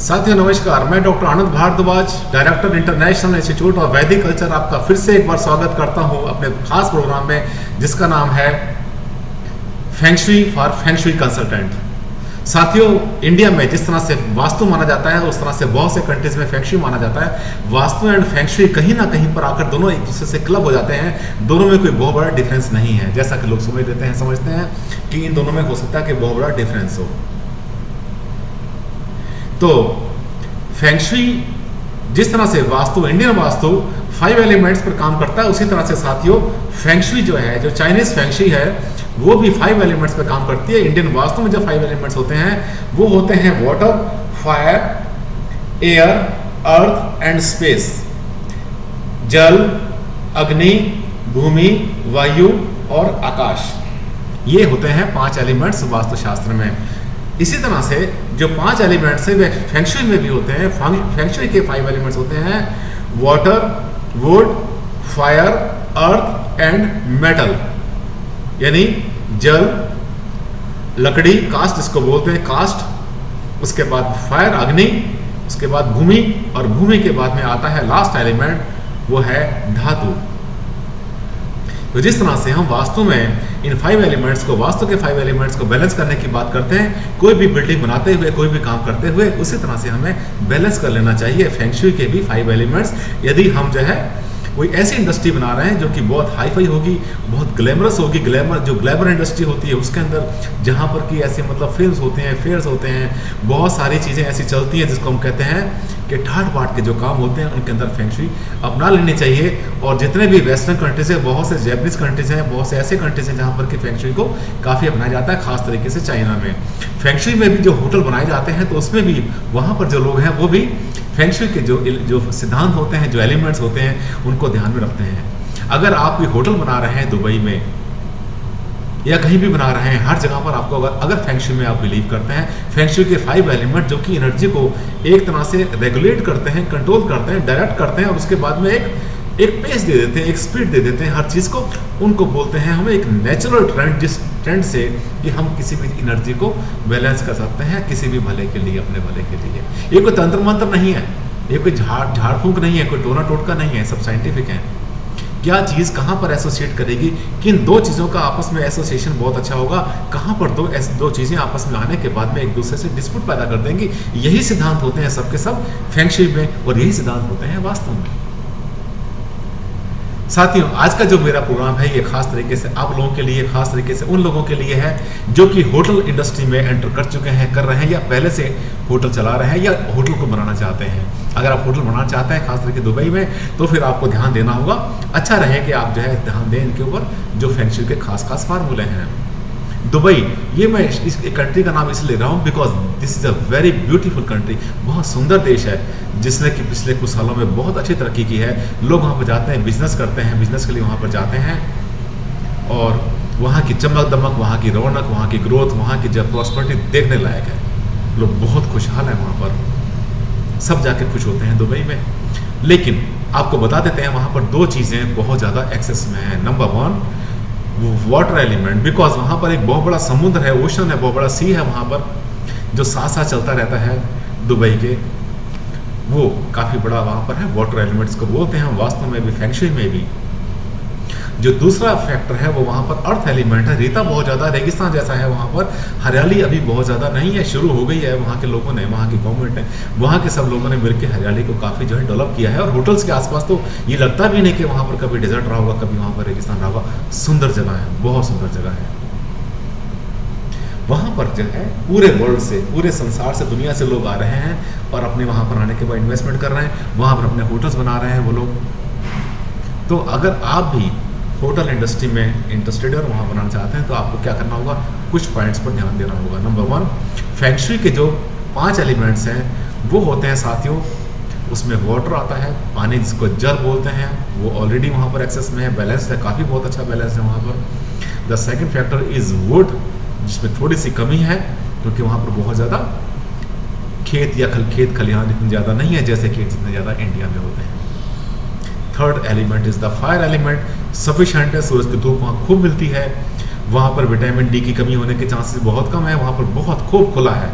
साथियों नमस्कार, मैं doctor Anand Bhardwaj, director international institute of Vedic culture, आपका फिर से एक बार स्वागत करता हूं अपने खास प्रोग्राम में जिसका नाम है feng shui for feng shui consultant. साथियों, इंडिया में जिस तरह से वास्तु माना जाता है उस तरह से बहुत से कंट्रीज में फेंग शुई माना जाता है। वास्तु एंड फेंग शुई कहीं ना कहीं पर आकर दोनों एक दूसरे से क्लब हो जाते हैं। दोनों में कोई बहुत बड़ा डिफरेंस नहीं है, जैसा कि लोग समझते हैं कि इन दोनों में हो सकता है कि बहुत बड़ा डिफरेंस हो। तो फेंग शुई जिस तरह से वास्तु, इंडियन वास्तु 5 एलिमेंट्स पर काम करता है, उसी तरह से साथियों फेंग शुई जो है, जो चाइनीज फेंग शुई है, वो भी 5 एलिमेंट्स पर काम करती है। इंडियन वास्तु में जो 5 एलिमेंट्स होते हैं वो होते हैं water, fire, air, earth and space. जल, अग्नि, भूमि, वायु और आकाश, ये होते हैं 5 एलिमेंट्स वास्तुशास्त्र में। इसी तरह से जो 5 एलिमेंट्स हैं वे फेंग शुई में भी होते हैं। फेंग शुई के 5 एलिमेंट्स होते हैं water, would, fire, earth and metal, यानी जल, लकड़ी, कास्ट जिसको बोलते हैं कास्ट, उसके बाद फायर अग्नि, उसके बाद भूमि, और भूमि के बाद में आता है लास्ट एलिमेंट, वो है धातु। तो जिस तरह से हम वास्तु में इन 5 एलिमेंट्स को, वास्तु के 5 एलिमेंट्स को बैलेंस करने की बात करते हैं, कोई भी बिल्डिंग बनाते हुए, कोई भी काम करते हुए, उसी तरह से हमें बैलेंस कर लेना चाहिए फेंग शुई के भी 5 एलिमेंट्स। यदि हम जो है कोई ऐसी इंडस्ट्री बना रहे हैं जो कि बहुत हाई फाई होगी, बहुत ग्लैमरस होगी, ग्लैमर इंडस्ट्री होती है उसके अंदर, जहाँ पर कि ऐसे मतलब फिल्म्स होते हैं, फेयर्स होते हैं, बहुत सारी चीज़ें ऐसी चलती हैं जिसको हम कहते हैं कि ठाट बाट के जो काम होते हैं उनके अंदर फेंग शुई अपना लेनी चाहिए। और जितने भी वेस्टर्न कंट्रीज हैं, बहुत से जैपनीज कंट्रीज हैं, बहुत से ऐसे कंट्रीज हैं जहाँ पर कि फेंग शुई को काफ़ी अपनाया जाता है, खास तरीके से चाइना में। फेंग शुई में भी जो होटल बनाए जाते हैं तो उसमें भी वहाँ पर जो लोग हैं वो भी फेंग शुई के जो सिद्धांत होते हैं, जो एलिमेंट्स होते हैं, उनको ध्यान में रखते हैं। अगर आप कोई होटल बना रहे हैं दुबई में या कहीं भी बना रहे हैं, हर जगह पर आपको अगर फेंग शुई में आप बिलीव करते हैं, फेंग शुई के 5 एलिमेंट जो कि एनर्जी को एक तरह से रेगुलेट करते हैं, कंट्रोल करते हैं, डायरेक्ट करते हैं, और उसके बाद में एक पेस दे देते हैं, एक स्पीड दे देते हैं हर चीज़ को, उनको बोलते हैं हमें एक नेचुरल ट्रेंड, जिस ट्रेंड से कि हम किसी भी एनर्जी को बैलेंस कर सकते हैं किसी भी भले के लिए, अपने भले के लिए। ये कोई तंत्र मंत्र नहीं है, ये कोई झाड़ फूंक नहीं है, कोई टोना टोटका नहीं है, सब साइंटिफिक है। क्या चीज़ कहाँ पर एसोसिएट करेगी, किन दो चीज़ों का आपस में एसोसिएशन बहुत अच्छा होगा, कहाँ पर दो चीज़ें आपस में आने के बाद में एक दूसरे से डिस्प्यूट पैदा कर देंगी। यही सिद्धांत होते हैं सबके सब फेंग शुई में, और यही सिद्धांत होते हैं वास्तु में। साथियों, आज का जो मेरा प्रोग्राम है ये खास तरीके से आप लोगों के लिए, खास तरीके से उन लोगों के लिए है जो कि होटल इंडस्ट्री में एंटर कर चुके हैं, कर रहे हैं, या पहले से होटल चला रहे हैं, या होटल को बनाना चाहते हैं। अगर आप होटल बनाना चाहते हैं खास तरीके दुबई में, तो फिर आपको ध्यान देना होगा। अच्छा रहे कि आप जो है ध्यान दें इनके ऊपर, जो फेंग शुई के खास फार्मूले हैं। दुबई, ये मैं इस कंट्री का नाम इसलिए ले रहा हूँ because this is a very beautiful country. बहुत सुंदर देश है जिसने कि पिछले कुछ सालों में बहुत अच्छी तरक्की की है। लोग वहाँ पर जाते हैं, बिजनेस करते हैं, बिजनेस के लिए वहाँ पर जाते हैं, और वहाँ की चमक दमक, वहाँ की रौनक, वहाँ की ग्रोथ, वहाँ की जो प्रॉस्पेरिटी देखने लायक है। लोग बहुत खुशहाल हैं वहाँ पर, सब जाके खुश होते हैं दुबई में। लेकिन आपको बता देते हैं वहाँ पर 2 चीज़ें बहुत ज़्यादा एक्सेस में हैं। नंबर 1 वाटर एलिमेंट, बिकॉज वहाँ पर एक बहुत बड़ा समुद्र है, ओशन है, बहुत बड़ा सी है वहाँ पर, जो साथ चलता रहता है दुबई के, वो काफ़ी बड़ा वहाँ पर है। वाटर एलिमेंट्स को बोलते हैं वास्तव में भी, फेंग शुई में भी। जो दूसरा फैक्टर है वो वहाँ पर अर्थ एलिमेंट है। रेता बहुत ज़्यादा, रेगिस्तान जैसा है वहाँ पर, हरियाली अभी बहुत ज़्यादा नहीं है, शुरू हो गई है वहाँ के लोगों ने, वहाँ की गवर्नमेंट ने, वहाँ के सब लोगों ने मिलकर हरियाली को काफ़ी जो है डेवलप किया है। और होटल्स के आसपास तो ये लगता भी नहीं कि वहाँ पर कभी डेजर्ट रहा होगा, कभी वहाँ पर रेगिस्तान रहा होगा। सुंदर जगह है, बहुत सुंदर जगह है। वहाँ पर जो है पूरे वर्ल्ड से, पूरे संसार से, दुनिया से लोग आ रहे हैं और अपने वहाँ पर आने के बाद इन्वेस्टमेंट कर रहे हैं, वहाँ पर अपने होटल्स बना रहे हैं वो लोग। तो अगर आप भी होटल इंडस्ट्री में इंटरेस्टेड और वहाँ बनाना चाहते हैं तो आपको क्या करना होगा, कुछ पॉइंट्स पर ध्यान देना होगा। नंबर 1, फेंग शुई के जो 5 एलिमेंट्स हैं वो होते हैं साथियों, उसमें वाटर आता है, पानी जिसको जल बोलते हैं, वो ऑलरेडी वहाँ पर एक्सेस में है, बैलेंस है, काफ़ी बहुत अच्छा बैलेंस है वहाँ पर। The second factor is would, जिसमें थोड़ी सी कमी है क्योंकि वहाँ पर बहुत ज़्यादा खेत या खेत खलिहान इतने ज़्यादा नहीं है जैसे कि जितने ज़्यादा इंडिया में होते हैं। Third element is the fire element, sufficient है, सूरज की धूप वहाँ खूब मिलती है, वहाँ पर विटामिन डी की कमी होने के चांसेस बहुत कम है, वहाँ पर बहुत खूब खुला है,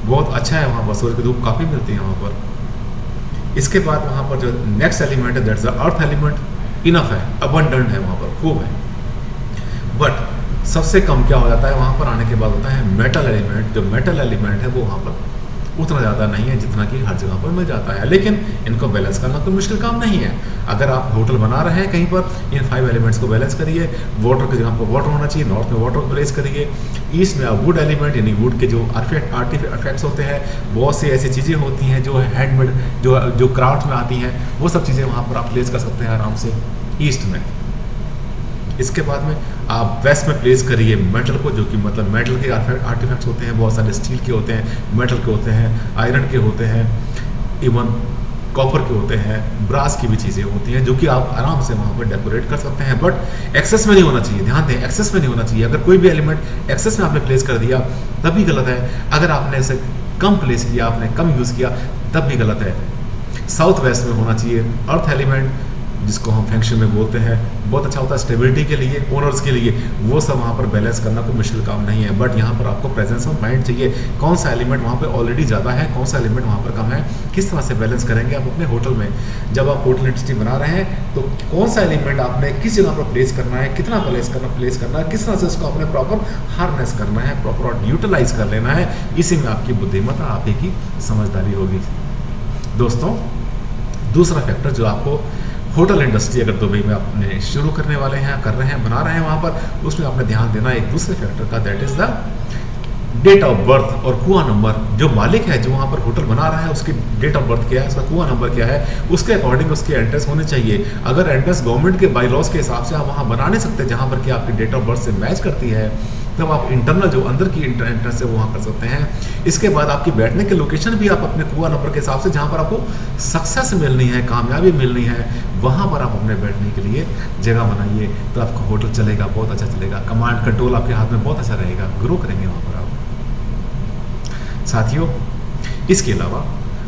बहुत अच्छा है वहाँ पर, सूरज की धूप काफ़ी मिलती है वहाँ पर। इसके बाद वहाँ पर जो नेक्स्ट एलिमेंट है that's the earth element, enough है, अबंडेंट है वहाँ पर, खूब है। बट सबसे कम क्या हो जाता है वहाँ पर आने के बाद होता है मेटल एलिमेंट। जो मेटल एलिमेंट है वो वहाँ पर उतना ज़्यादा नहीं है जितना कि हर जगह पर मिल जाता है, लेकिन इनको बैलेंस करना कोई मुश्किल काम नहीं है। अगर आप होटल बना रहे हैं कहीं पर, इन 5 एलिमेंट्स को बैलेंस करिए। वाटर की जगह पर वाटर होना चाहिए, नॉर्थ में वाटर को प्लेस करिए। ईस्ट में आप वुड एलिमेंट, यानी वुड के जो आर्टिफैक्ट्स होते हैं, बहुत सी ऐसी चीज़ें होती हैं जो हैंडमेड, जो क्राफ्ट में आती हैं, वो सब चीज़ें वहाँ पर आप प्लेस कर सकते हैं आराम से ईस्ट में। इसके बाद में आप वेस्ट में प्लेस करिए मेटल को, जो कि मतलब मेटल के आर्टिफैक्ट्स होते हैं, बहुत सारे स्टील के होते हैं, मेटल के होते हैं, आयरन के होते हैं, इवन कॉपर के होते हैं, ब्रास की भी चीज़ें होती हैं जो कि आप आराम से वहाँ पर डेकोरेट कर सकते हैं। बट एक्सेस में नहीं होना चाहिए, ध्यान दें, एक्सेस में नहीं होना चाहिए। अगर कोई भी एलिमेंट एक्सेस में आपने प्लेस कर दिया तब भी गलत है। अगर आपने इसे कम प्लेस किया, आपने कम यूज़ किया, तब भी गलत है। साउथ वेस्ट में होना चाहिए अर्थ एलिमेंट, जिसको हम फेंग शुई में बोलते हैं। बहुत अच्छा होता है स्टेबिलिटी के लिए, ओनर्स के लिए, वो सब वहाँ पर बैलेंस करना कोई मुश्किल काम नहीं है। बट यहाँ पर आपको प्रेजेंस ऑफ माइंड चाहिए, कौन सा एलिमेंट वहाँ पे ऑलरेडी ज़्यादा है, कौन सा एलिमेंट वहाँ पर कम है, किस तरह से बैलेंस करेंगे आप अपने होटल में। जब आप होटल इंडस्ट्री बना रहे हैं तो कौन सा एलिमेंट आपने किस जगह पर प्लेस करना है, कितना प्लेस करना है, किस तरह से उसको आपने प्रॉपर हार्नेस करना है, प्रॉपर यूटिलाइज कर लेना है। इसी में आपकी बुद्धिमत्ता, आप ही की समझदारी होगी। दोस्तों, दूसरा फैक्टर जो आपको होटल इंडस्ट्री अगर दुबई में आपने शुरू करने वाले हैं, कर रहे हैं, बना रहे हैं वहाँ पर, उसमें आपने ध्यान देना एक दूसरे फैक्टर का, that is the date of birth और कुआं नंबर। जो मालिक है, जो वहाँ पर होटल बना रहा है, उसकी डेट ऑफ बर्थ क्या है, उसका कुआं नंबर क्या है, उसके अकॉर्डिंग उसके एंट्रेंस होने चाहिए। अगर एंट्रेंस गवर्नमेंट के बाई लॉज के हिसाब से आप वहाँ बना नहीं सकते जहाँ पर कि आपकी डेट ऑफ बर्थ से मैच करती है, तब आप इंटरनल जो अंदर की एंट्रेंस है वो वहाँ कर सकते हैं। इसके बाद आपकी बैठने की लोकेशन भी आप अपने कुआं नंबर के हिसाब से, जहाँ पर आपको सक्सेस मिलनी है, कामयाबी मिलनी है, वहाँ पर आप अपने बैठने के लिए जगह बनाइए, तो आपका होटल चलेगा, बहुत अच्छा चलेगा। कमांड कंट्रोल आपके हाथ में बहुत अच्छा रहेगा, ग्रो करेंगे वहाँ पर आप। साथियों, इसके अलावा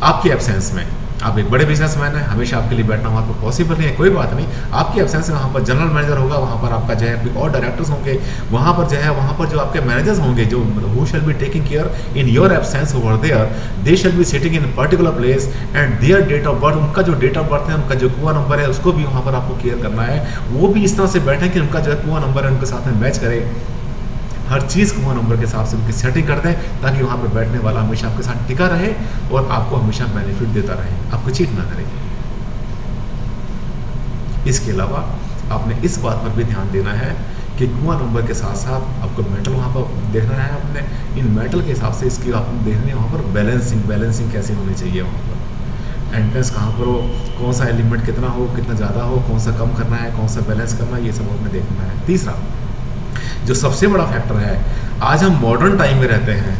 आपकी एब्सेंस में, आप एक बड़े बिजनेसमैन हैं, हमेशा आपके लिए बैठना वहाँ पर पॉसिबल नहीं है, कोई बात नहीं। आपकी एब्सेंस में वहाँ पर जनरल मैनेजर होगा, वहाँ पर आपका जो है कोई और डायरेक्टर्स होंगे, वहाँ पर जो है, वहाँ पर जो आपके मैनेजर्स होंगे, जो who shall be taking care in your absence over there, they shall be sitting in particular place and their date of birth, उनका जो डेट ऑफ बर्थ है, उनका जो कुआं नंबर है, उसको भी वहाँ पर आपको केयर करना है। वो भी इस तरह से बैठें कि उनका जो है कुआं नंबर है उनके साथ में मैच करे। हर चीज़ कुआं नंबर के हिसाब से उनकी सेटिंग कर दें, ताकि वहाँ पर बैठने वाला हमेशा आपके साथ टिका रहे और आपको हमेशा बेनिफिट देता रहे, आपको चीट ना करे। इसके अलावा आपने इस बात पर भी ध्यान देना है कि कुआं नंबर के साथ साथ आपको मेटल वहाँ पर देखना है। आपने इन मेटल के हिसाब से इसकी आपने देखनी है वहाँ पर बैलेंसिंग कैसे होनी चाहिए, वहाँ पर एंट्रेंस कहाँ पर हो, कौन सा एलिमेंट कितना हो, कितना ज़्यादा हो, कौन सा कम करना है, कौन सा बैलेंस करना है, ये सब आपने देखना है। तीसरा जो सबसे बड़ा फैक्टर है, आज हम मॉडर्न टाइम में रहते हैं।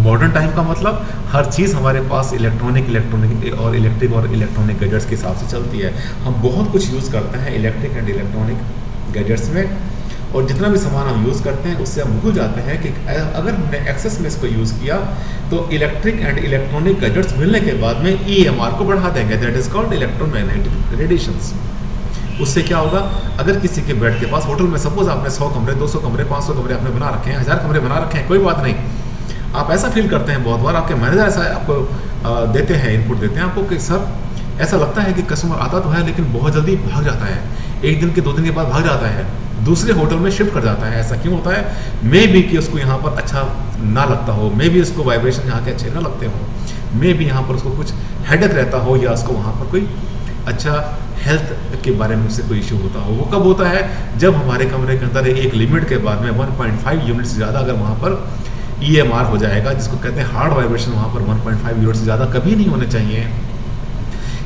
मॉडर्न टाइम का मतलब हर चीज़ हमारे पास इलेक्ट्रिक और इलेक्ट्रॉनिक गैजेट्स के हिसाब से चलती है। हम बहुत कुछ यूज़ करते हैं इलेक्ट्रिक एंड इलेक्ट्रॉनिक गैजेट्स में, और जितना भी सामान हम यूज़ करते हैं उससे हम भूल जाते हैं कि अगर हमने एक्सेस में इसको यूज़ किया तो इलेक्ट्रिक एंड इलेक्ट्रॉनिक गैजेट्स मिलने के बाद में EMR को बढ़ा देंगे, that is called electromagnetic radiations. उससे क्या होगा, अगर किसी के बेड के पास, होटल में सपोज आपने 100 कमरे, 200 कमरे, 500 कमरे आपने बना रखे हैं, 1000 कमरे बना रखे हैं, कोई बात नहीं, आप ऐसा फील करते हैं, बहुत बार आपके मैनेजर ऐसा आपको देते हैं, इनपुट देते हैं आपको कि सर ऐसा लगता है कि कस्टमर आता तो है लेकिन बहुत जल्दी भाग जाता है, 1 दिन के 2 दिन के बाद भाग जाता है, दूसरे होटल में शिफ्ट कर जाता है। ऐसा क्यों होता है? मे बी कि उसको यहाँ पर अच्छा ना लगता हो, मे बी उसको वाइब्रेशन यहाँ के अच्छे ना लगते हो, मे बी यहाँ पर उसको कुछ हेडेक रहता हो, या उसको वहाँ पर कोई अच्छा हेल्थ के बारे में उससे कोई इशू होता हो। वो कब होता है? जब हमारे कमरे के अंदर एक लिमिट के बाद में 1.5 यूनिट से ज़्यादा अगर वहाँ पर EMR हो जाएगा, जिसको कहते हैं हार्ड वाइब्रेशन, वहाँ पर 1.5 यूनिट से ज़्यादा कभी नहीं होने चाहिए।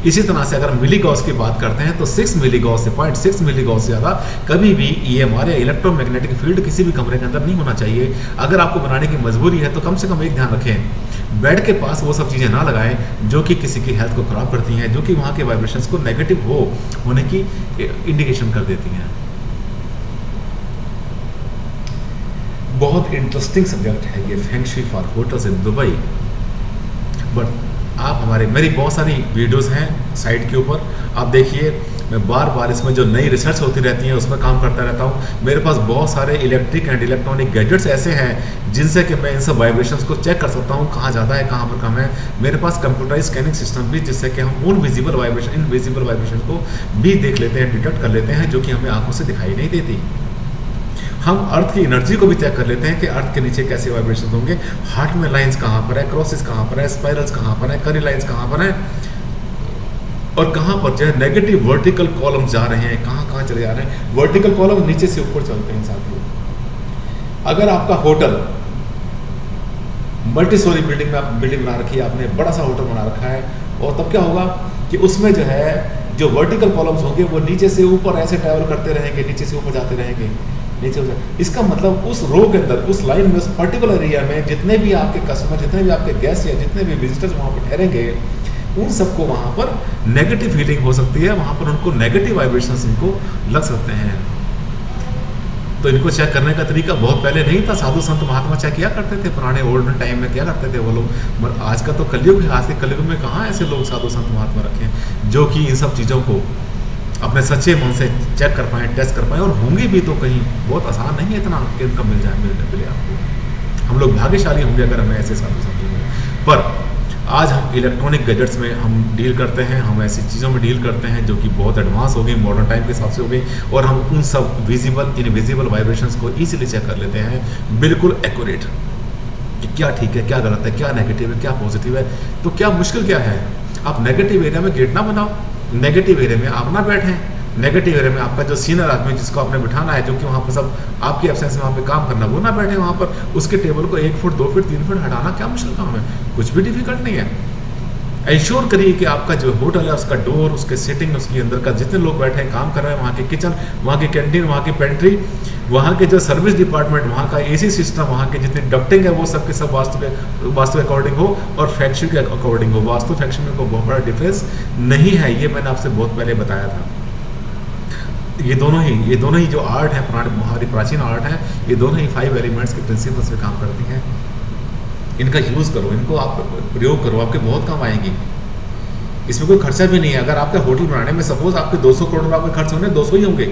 इसी तरह से अगर मिलीगॉस की बात करते हैं तो 6 मिलीगॉस से 0.6 मिलीगॉस से ज़्यादा कभी भी EMR या इलेक्ट्रोमैग्नेटिक फील्ड किसी भी कमरे के अंदर नहीं होना चाहिए। अगर आपको बनाने की मजबूरी है तो कम से कम एक ध्यान रखें, बेड के पास वो सब चीज़ें ना लगाएं जो कि किसी की हेल्थ को ख़राब करती हैं, जो कि वहाँ के वाइब्रेशंस को नेगेटिव होने की इंडिकेशन कर देती हैं। बहुत इंटरेस्टिंग सब्जेक्ट है ये feng shui for hotels in Dubai. But आप मेरी बहुत सारी वीडियोस हैं साइट के ऊपर, आप देखिए मैं बार बार इसमें जो नई रिसर्च होती रहती है उसमें काम करता रहता हूँ। मेरे पास बहुत सारे इलेक्ट्रिक एंड इलेक्ट्रॉनिक गैजेट्स ऐसे हैं जिनसे कि मैं इन सब वाइब्रेशंस को चेक कर सकता हूँ, कहाँ ज़्यादा है कहाँ पर कम है। मेरे पास कंप्यूटराइज स्कैनिंग सिस्टम भी, जिससे कि हम उन विजिबल वाइब्रेशन, इनविजिबल वाइब्रेशन को भी देख लेते हैं, डिटेक्ट कर लेते हैं, जो कि हमें आंखों से दिखाई नहीं देती। हम अर्थ की एनर्जी को भी चेक कर लेते हैं कि अर्थ के नीचे कैसे वाइब्रेशन होंगे, हार्ट में लाइंस कहाँ पर है, क्रॉसेस कहाँ पर है, स्पाइरल्स कहाँ पर है, करी लाइंस कहाँ पर है, और कहाँ पर जो है नेगेटिव वर्टिकल कॉलम जा रहे हैं, कहाँ कहाँ चले जा रहे हैं। वर्टिकल कॉलम नीचे से ऊपर चलते हैं साथियों। अगर आपका होटल मल्टी स्टोरी बिल्डिंग बना रखी है आपने, बड़ा सा होटल बना रखा है, और तब क्या होगा कि उसमें जो है जो वर्टिकल कॉलम्स होंगे वो नीचे से ऊपर ऐसे ट्रैवल करते रहेंगे, नीचे से ऊपर जाते रहेंगे, नीचे हो जाए। इसका मतलब उस रो के अंदर, उस लाइन में, उस पर्टिकुलर एरिया में जितने भी आपके कस्टमर, जितने भी आपके गेस्ट या जितने भी विजिटर्स वहाँ पर ठहरेंगे, उन सबको वहाँ पर नेगेटिव फीलिंग हो सकती है, वहाँ पर उनको नेगेटिव वाइब्रेशंस इनको लग सकते हैं। तो इनको चेक करने का तरीका बहुत पहले नहीं था, साधु संत महात्मा चेक किया करते थे, पुराने ओल्ड टाइम में क्या करते थे वो लोग। मगर आज का तो कलयुग है, आज के कलयुग में कहाँ ऐसे लोग साधु संत महात्मा रखे हैं जो कि इन सब चीज़ों को अपने सच्चे मन से चेक कर पाएँ, टेस्ट कर पाएँ, और होंगे भी तो कहीं बहुत आसान नहीं है इतना इनकम मिल जाए, मिलने के लिए आपको। हम लोग भाग्यशाली होंगे अगर हमें ऐसे साधु संत मिले। पर आज हम इलेक्ट्रॉनिक गैजेट्स में हम डील करते हैं, हम ऐसी चीज़ों में डील करते हैं जो कि बहुत एडवांस हो गई, मॉडर्न टाइम के हिसाब से हो गई, और हम उन सब विजिबल इनविजिबल वाइब्रेशंस को ईजिली चेक कर लेते हैं, बिल्कुल एक्यूरेट, कि क्या ठीक है, क्या गलत है, क्या नेगेटिव है, क्या पॉजिटिव है। तो क्या मुश्किल क्या है? आप नेगेटिव एरिया में गेट ना बनाओ, नेगेटिव एरिया में आप ना बैठें, नेगेटिव एरिया में आपका जो सीनियर आदमी जिसको आपने बिठाना है, जो कि वहाँ पर सब आपकी एब्सेंस में वहाँ पे काम करना, वो ना बैठे वहाँ पर। उसके टेबल को 1 फुट 2 फुट 3 फुट हटाना क्या मुश्किल काम है? कुछ भी डिफिकल्ट नहीं है। इंश्योर करिए कि आपका जो होटल है उसका डोर, उसके सिटिंग, उसके अंदर का जितने लोग बैठे हैं काम कर रहे हैं, वहाँ के किचन, वहाँ की कैंटीन, वहाँ की पेंट्री, वहाँ के जो सर्विस डिपार्टमेंट, वहाँ का एसी सिस्टम, वहाँ की जितनी डक्टिंग है, वो सब के सब वास्तु के अकॉर्डिंग हो और फैक्ट्री के अकॉर्डिंग हो। वास्तु फैक्ट्री में कोई बहुत बड़ा डिफरेंस नहीं है, ये मैंने आपसे बहुत पहले बताया था। ये दोनों ही जो आर्ट है, हमारी प्राचीन आर्ट है, ये दोनों ही 5 एलिमेंट्स के प्रिंसिपल्स पे काम करती हैं। इनका यूज़ करो, इनको आप प्रयोग करो, आपके बहुत काम आएंगी। इसमें कोई खर्चा भी नहीं है। अगर आपका होटल बनाने में सपोज आपके 200 करोड़ रुपये खर्च होने, 200 ही होंगे,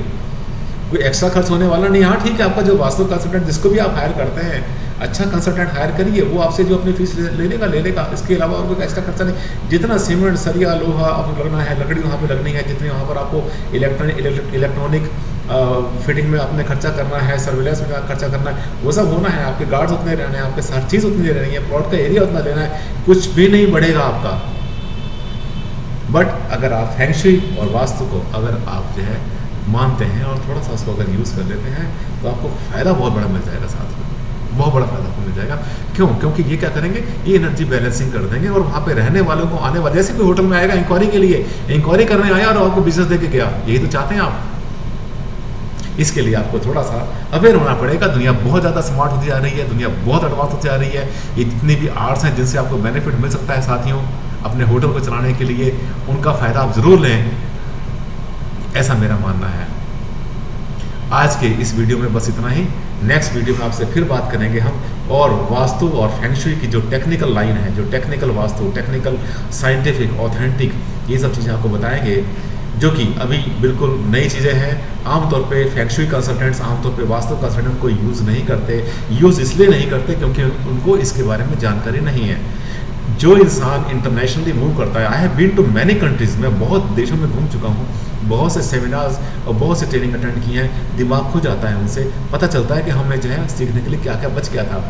कोई एक्स्ट्रा खर्च होने वाला नहीं। हाँ ठीक है, आपका जो वास्तु कंसल्टेंट जिसको भी आप हायर करते हैं, अच्छा कंसल्टेंट हायर करिए, वो आपसे जो अपनी फीस ले लेगा। इसके अलावा और कोई एक्स्ट्रा खर्चा नहीं। जितना सीमेंट, सरिया, लोहा आपको लगना है, लकड़ी वहाँ पे लगनी है, जितनी वहाँ पर आपको इलेक्ट्रॉनिक फिटिंग में आपने खर्चा करना है, सर्विलेंस में खर्चा करना है, वो सब होना है। आपके गार्ड्स उतने रहने हैं, आपके हर चीज़ उतनी रहनी है, प्लॉट का एरिया उतना लेना है, कुछ भी नहीं बढ़ेगा आपका। बट अगर आप फेंग शुई और वास्तु को अगर आप जो है मानते हैं और थोड़ा सा उसको अगर यूज़ कर लेते हैं, तो आपको फ़ायदा बहुत बड़ा मिल जाएगा, साथ में बहुत बड़ा फ़ायदा आपको मिल जाएगा। क्यों? क्योंकि ये क्या करेंगे, ये एनर्जी बैलेंसिंग कर देंगे, और वहाँ पे रहने वालों को, आने वाले, जैसे कोई होटल में आएगा इंक्वायरी के लिए, इंक्वायरी करने आया और आपको बिजनेस दे के गया, यही तो चाहते हैं आप। इसके लिए आपको थोड़ा सा अवेयर होना पड़ेगा। दुनिया बहुत ज़्यादा स्मार्ट होती जा रही है, दुनिया बहुत एडवांस होती जा रही है। ये जितनी भी आर्ट्स हैं जिनसे आपको बेनिफिट मिल सकता है साथियों, अपने होटल को चलाने के लिए, उनका फ़ायदा आप ज़रूर लें, ऐसा मेरा मानना है। आज के इस वीडियो में बस इतना ही। नेक्स्ट वीडियो में आपसे फिर बात करेंगे हम, और वास्तु और फेंग शुई की जो टेक्निकल लाइन है, जो technical vastu, technical scientific authentic, ये सब चीज़ें आपको बताएंगे, जो कि अभी बिल्कुल नई चीज़ें हैं। आमतौर पे फेंग शुई कंसल्टेंट्स, आमतौर पे वास्तु कंसल्टेंट को यूज़ नहीं करते। यूज़ इसलिए नहीं करते क्योंकि उनको इसके बारे में जानकारी नहीं है। जो इंसान इंटरनेशनली मूव करता है, I have been to many countries, मैं बहुत देशों में घूम चुका हूँ, बहुत से सेमिनार्स और बहुत से ट्रेनिंग अटेंड किए हैं, दिमाग खुल जाता है उनसे, पता चलता है कि हमें जो है सीखने के लिए क्या क्या बच गया था।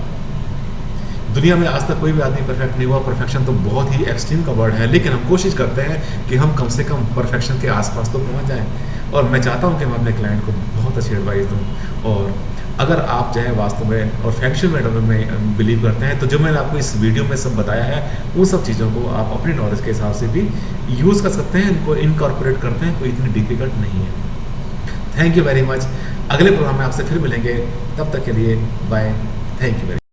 दुनिया में आज तक कोई भी आदमी परफेक्ट नहीं हुआ। परफेक्शन तो बहुत ही एक्सट्रीम का वर्ड है, लेकिन हम कोशिश करते हैं कि हम कम से कम परफेक्शन के आसपास तो पहुंच जाएं। और मैं चाहता हूं कि मैं अपने क्लाइंट को बहुत अच्छी एडवाइस दूं। और अगर आप जो है वास्तव में और फेंग शुई में बिलीव करते हैं, तो जो मैंने आपको इस वीडियो में सब बताया है, उन सब चीज़ों को आप अपनी नॉलेज के हिसाब से भी यूज़ कर सकते हैं, इनको इनकॉर्पोरेट करते हैं, कोई इतनी डिफिकल्ट नहीं है। Thank you very much. अगले प्रोग्राम में आपसे फिर मिलेंगे, तब तक के लिए bye. Thank you very much.